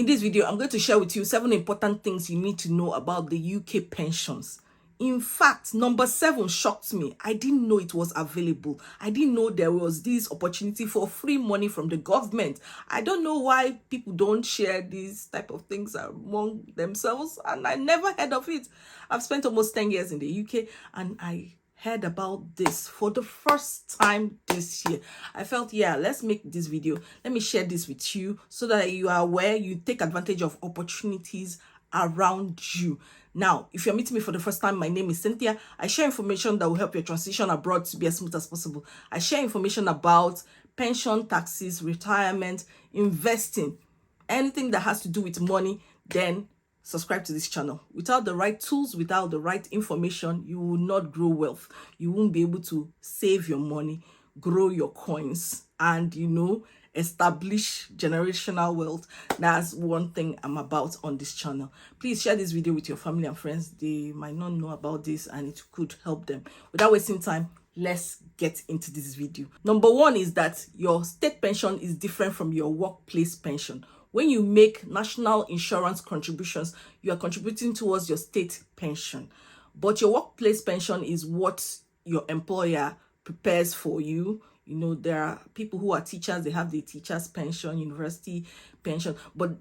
In this video, I'm going to share with you 7 important things you need to know about the UK pensions. In fact, number 7 shocked me. I didn't know it was available. I didn't know there was this opportunity for free money from the government. I don't know why people don't share these type of things among themselves, and I never heard of it. I've spent almost 10 years in the UK, and I heard about this for the first time this year. I felt, yeah, let's make this video. Let me share this with you so that you are aware, you take advantage of opportunities around you. Now, if you're meeting me for the first time, my name is Cynthia. I share information that will help your transition abroad to be as smooth as possible. I share information about pension, taxes, retirement, investing, anything that has to do with money. Then subscribe to this channel. Without the right tools, without the right information, you will not grow wealth. You won't be able to save your money, grow your coins, and establish generational wealth. That's one thing I'm about on this channel. Please share this video with your family and friends. They might not know about this and it could help them. Without wasting time, let's get into this video. Number 1 is that your state pension is different from your workplace pension. When you make national insurance contributions, you are contributing towards your state pension. But your workplace pension is what your employer prepares for you. There are people who are teachers, they have the teacher's pension, university pension, but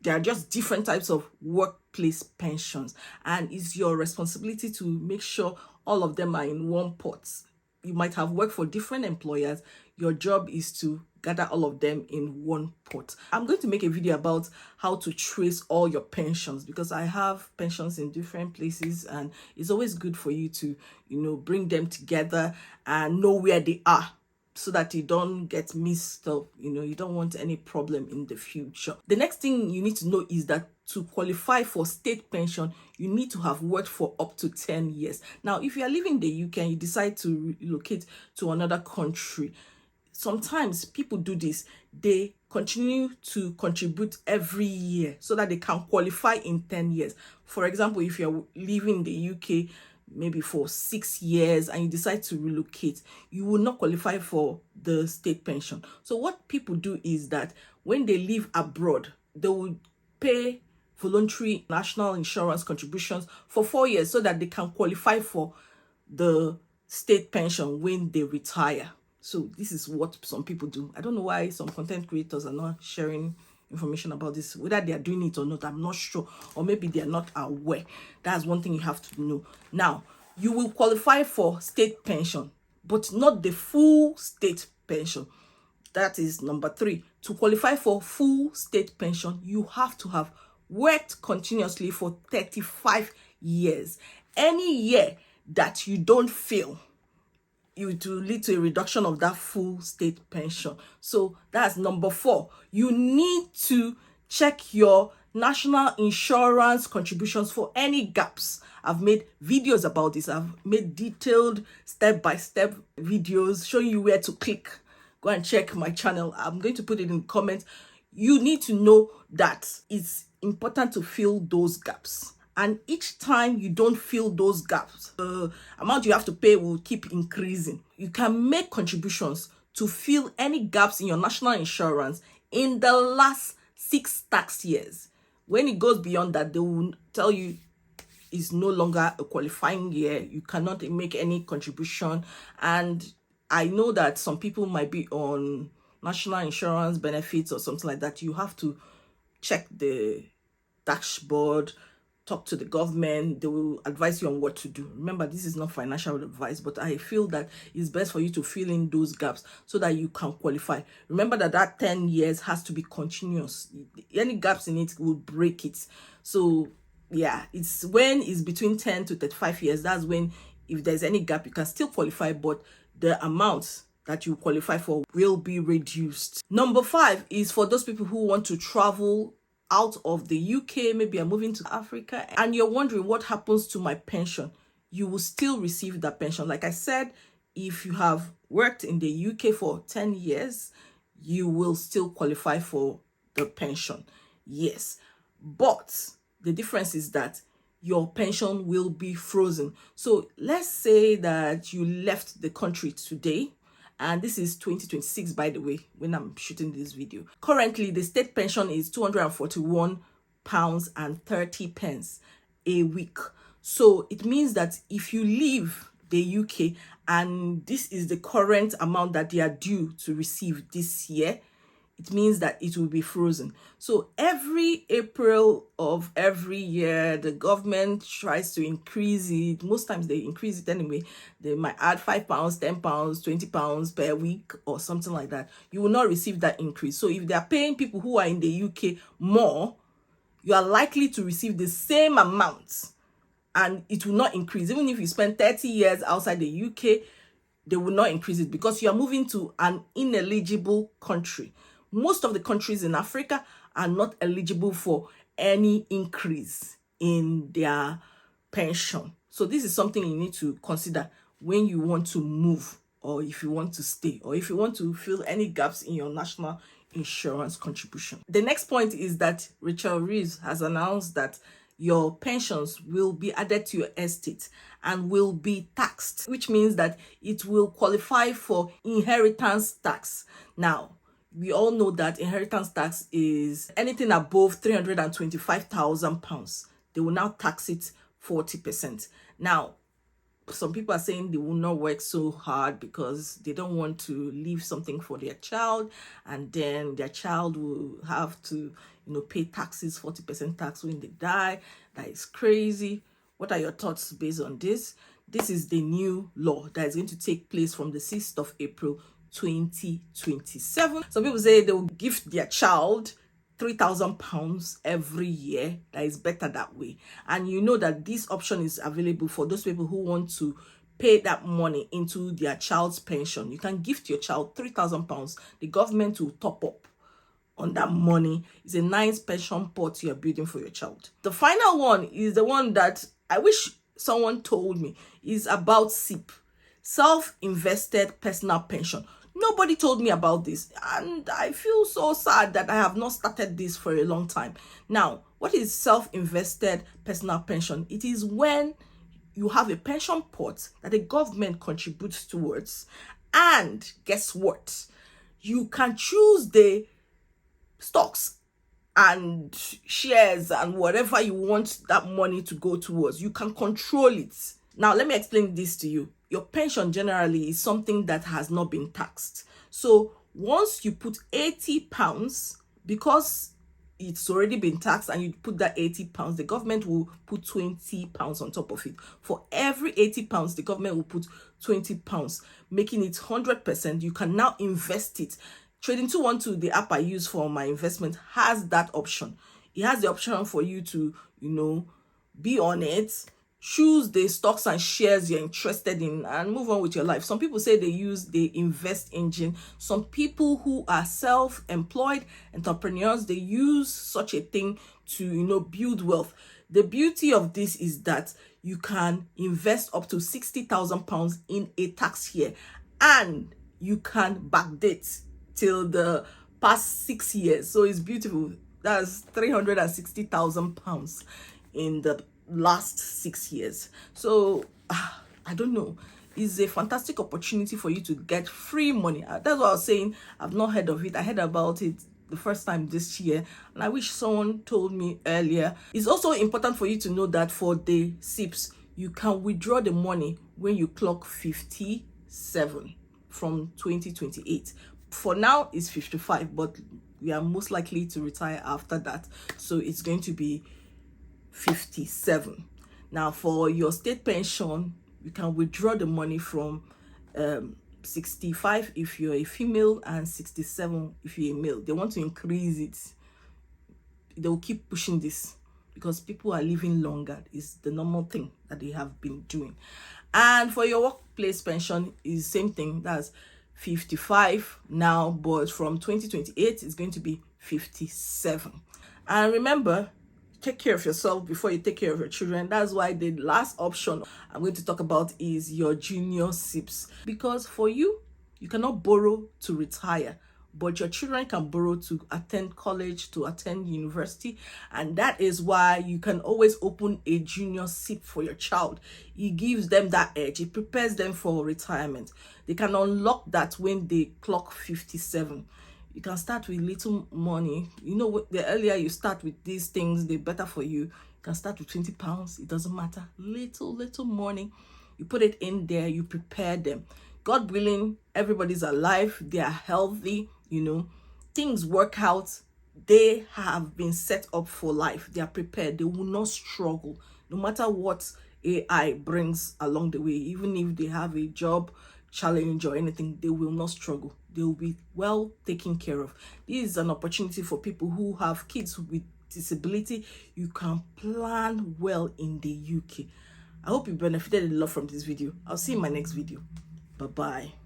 there are just different types of workplace pensions. And it's your responsibility to make sure all of them are in one pot. You might have worked for different employers. Your job is to gather all of them in one pot. I'm going to make a video about how to trace all your pensions, because I have pensions in different places, and it's always good for you to, bring them together and know where they are, so that you don't get mixed up. You don't want any problem in the future. The next thing you need to know is that to qualify for state pension, you need to have worked for up to 10 years. Now, if you are living in the UK and you decide to relocate to another country, sometimes people do this. They continue to contribute every year so that they can qualify in 10 years. For example, if you're living in the UK maybe for 6 years and you decide to relocate, you will not qualify for the state pension. So what people do is that when they live abroad, they will pay voluntary national insurance contributions for 4 years so that they can qualify for the state pension when they retire. So this is what some people do. I don't know why some content creators are not sharing information about this, whether they are doing it or not. I'm not sure, or maybe they are not aware. That's one thing you have to know. Now, you will qualify for state pension, but not the full state pension. That is number 3. To qualify for full state pension, you have to have worked continuously for 35 years. Any year that you don't fail, it will lead to a reduction of that full state pension. So that's number 4. You need to check your national insurance contributions for any gaps. I've made videos about this. I've made detailed step-by-step videos showing you where to click. Go and check my channel. I'm going to put it in the comments. You need to know that it's important to fill those gaps. And each time you don't fill those gaps, the amount you have to pay will keep increasing. You can make contributions to fill any gaps in your national insurance in the last 6 tax years. When it goes beyond that, they will tell you it's no longer a qualifying year. You cannot make any contribution. And I know that some people might be on national insurance benefits or something like that. You have to check the dashboard, talk to the government. They will advise you on what to do. Remember, this is not financial advice, but I feel that it's best for you to fill in those gaps so that you can qualify. Remember that 10 years has to be continuous. Any gaps in it will break it. So yeah, it's when it's between 10 to 35 years. That's when, if there's any gap, you can still qualify, but the amount that you qualify for will be reduced. Number 5 is for those people who want to travel out of the UK. Maybe I'm moving to Africa and you're wondering what happens to my pension. You will still receive that pension. Like I said, if you have worked in the UK for 10 years, you will still qualify for the pension. Yes, but the difference is that your pension will be frozen. So let's say that you left the country today And this is 2026, by the way, when I'm shooting this video. Currently, the state pension is £241.30 a week. So it means that if you leave the UK and this is the current amount that they are due to receive this year, it means that it will be frozen. So every April of every year, the government tries to increase it. Most times they increase it anyway. They might add £5, £10, £20 per week or something like that. You will not receive that increase. So if they are paying people who are in the UK more, you are likely to receive the same amount and it will not increase. Even if you spend 30 years outside the UK, they will not increase it because you are moving to an ineligible country. Most of the countries in Africa are not eligible for any increase in their pension. So this is something you need to consider when you want to move, or if you want to stay, or if you want to fill any gaps in your national insurance contribution. The next point is that Rachel Reeves has announced that your pensions will be added to your estate and will be taxed, which means that it will qualify for inheritance tax. Now, we all know that inheritance tax is anything above £325,000. They will now tax it 40%. Now, some people are saying they will not work so hard because they don't want to leave something for their child, and then their child will have to, pay taxes, 40% tax when they die. That is crazy. What are your thoughts based on this? This is the new law that is going to take place from the 6th of April 2027. Some people say they will gift their child £3,000 every year. That is better that way. And you know that this option is available for those people who want to pay that money into their child's pension. You can gift your child £3,000. The government will top up on that money. It's a nice pension pot you're building for your child. The final one is the one that I wish someone told me, is about SIP, self-invested personal pension. Nobody told me about this, and I feel so sad that I have not started this for a long time. Now, what is self-invested personal pension? It is when you have a pension pot that the government contributes towards, and guess what? You can choose the stocks and shares and whatever you want that money to go towards. You can control it. Now, let me explain this to you. Your pension generally is something that has not been taxed. So once you put £80, because it's already been taxed, and you put that £80, the government will put £20 on top of it. For every £80, the government will put £20, making it 100%. You can now invest it. Trading 212, the app I use for my investment, has that option. It has the option for you to, be on it, choose the stocks and shares you're interested in, and move on with your life. Some people say they use the invest engine. Some people who are self-employed entrepreneurs, they use such a thing to, build wealth. The beauty of this is that you can invest up to £60,000 in a tax year, and you can backdate till the past 6 years. So it's beautiful. That's £360,000 in the last 6 years. So I don't know, it's a fantastic opportunity for you to get free money. That's what I was saying. I've not heard of it. I heard about it the first time this year, and I wish someone told me earlier. It's also important for you to know that for the SIPs, you can withdraw the money when you clock 57 from 2028. For now it's 55, but we are most likely to retire after that, so it's going to be 57. Now, for your state pension, you can withdraw the money from 65 if you're a female and 67 if you're a male. They want to increase it. They will keep pushing this because people are living longer. It's the normal thing that they have been doing. And for your workplace pension, is the same thing. That's 55 now, but from 2028 it's going to be 57. And remember, take care of yourself before you take care of your children. That's why the last option I'm going to talk about is your junior SIPs, because for you cannot borrow to retire, but your children can borrow to attend college, to attend university. And that is why you can always open a junior SIP for your child. It gives them that edge. It prepares them for retirement. They can unlock that when they clock 57. You can start with little money. You know, the earlier you start with these things, the better for you. You can start with 20 pounds. It doesn't matter. Little money. You put it in there. You prepare them. God willing, everybody's alive. They are healthy. You know, things work out. They have been set up for life. They are prepared. They will not struggle. No matter what AI brings along the way, even if they have a job challenge or anything, they will not struggle. They will be well taken care of. This is an opportunity for people who have kids with disability. You can plan well in the UK. I hope you benefited a lot from this video. I'll see you in my next video. Bye-bye.